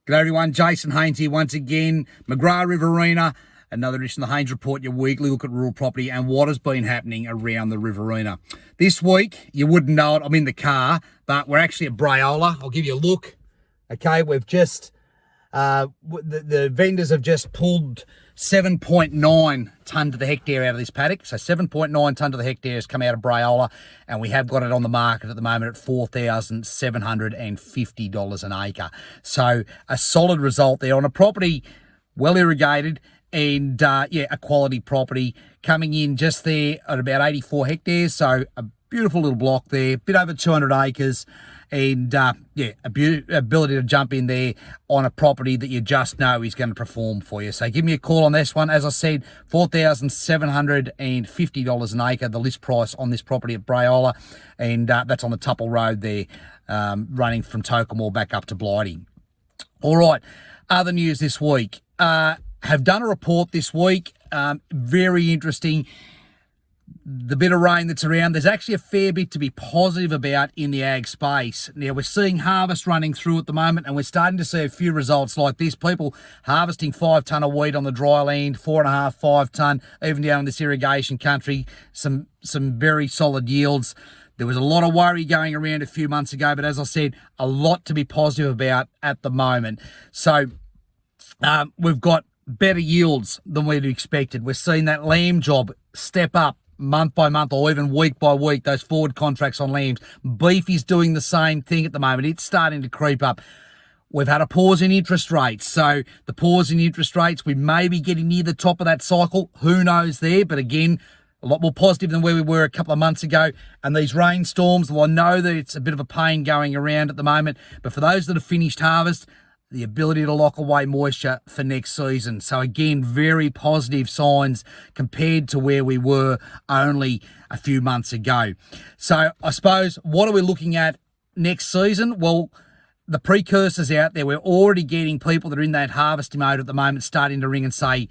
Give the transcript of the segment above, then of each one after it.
G'day everyone, Jason Haines here once again. McGrath Riverina, another edition of the Haines Report, your weekly look at rural property and what has been happening around the Riverina. This week, you wouldn't know it, I'm in the car, but we're actually at Brayola. I'll give you a look. Okay, we've just, the vendors have just pulled 7.9 tonne to the hectare out of this paddock. So 7.9 tonne to the hectare has come out of Brayola, and we have got it on the market at the moment at $4,750 an acre. So a solid result there on a property well irrigated and a quality property coming in just there at about 84 hectares. So a beautiful little block there, a bit over 200 acres. And, ability to jump in there on a property that you just know is going to perform for you. So give me a call on this one. As I said, $4,750 an acre, the list price on this property at Brayola. And that's on the Tupple Road there, running from Tokemore back up to Blighty. All right, other news this week. Have done a report this week, very interesting. The bit of rain that's around, there's actually a fair bit to be positive about in the ag space. Now, we're seeing harvest running through at the moment, and we're starting to see a few results like this. People harvesting 5 tonne of wheat on the dry land, 4.5, 5 tonne, even down in this irrigation country, some very solid yields. There was a lot of worry going around a few months ago, but as I said, a lot to be positive about at the moment. So we've got better yields than we'd expected. We're seeing that lamb job step up month by month or even week by week, those forward contracts on lambs. Beef is doing the same thing at the moment. It's starting to creep up. We've had a pause in interest rates. So the pause in interest rates, we may be getting near the top of that cycle. Who knows there? But again, a lot more positive than where we were a couple of months ago. And these rainstorms, well, I know that it's a bit of a pain going around at the moment, but for those that have finished harvest, the ability to lock away moisture for next season. So again, very positive signs compared to where we were only a few months ago. So I suppose, what are we looking at next season? Well, the precursors out there, we're already getting people that are in that harvesting mode at the moment starting to ring and say,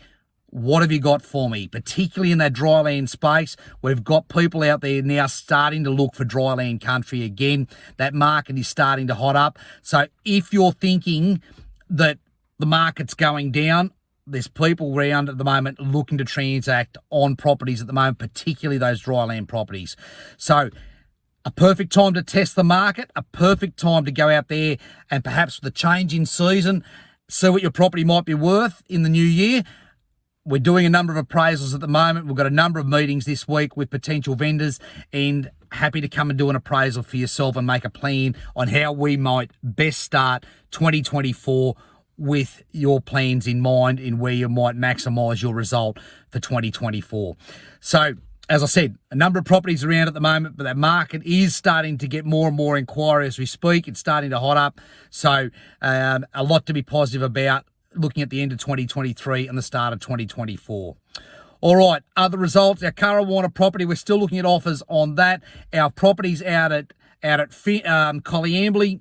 what have you got for me? Particularly in that dryland space, we've got people out there now starting to look for dryland country again. That market is starting to hot up. So if you're thinking that the market's going down, there's people around at the moment looking to transact on properties at the moment, particularly those dryland properties. So a perfect time to test the market, a perfect time to go out there and perhaps with the change in season, see what your property might be worth in the new year. We're doing a number of appraisals at the moment. We've got a number of meetings this week with potential vendors and happy to come and do an appraisal for yourself and make a plan on how we might best start 2024 with your plans in mind in where you might maximise your result for 2024. So, as I said, a number of properties around at the moment, but that market is starting to get more and more inquiry as we speak. It's starting to hot up. So, a lot to be positive about looking at the end of 2023 and the start of 2024. All right, other results. Our Currawarna property, we're still looking at offers on that. Our properties out at Colliambly,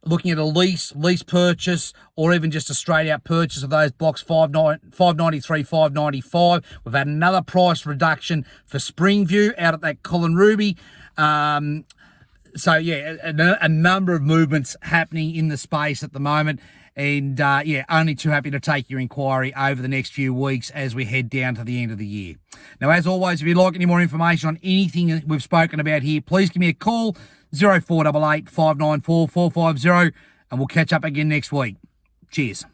looking at a lease purchase, or even just a straight out purchase of those blocks, 593, 595. We've had another price reduction for Springview out at that Colin Ruby. So yeah, a number of movements happening in the space at the moment. And only too happy to take your inquiry over the next few weeks as we head down to the end of the year. Now, as always, if you'd like any more information on anything that we've spoken about here, please give me a call, 0488 594 450, and we'll catch up again next week. Cheers.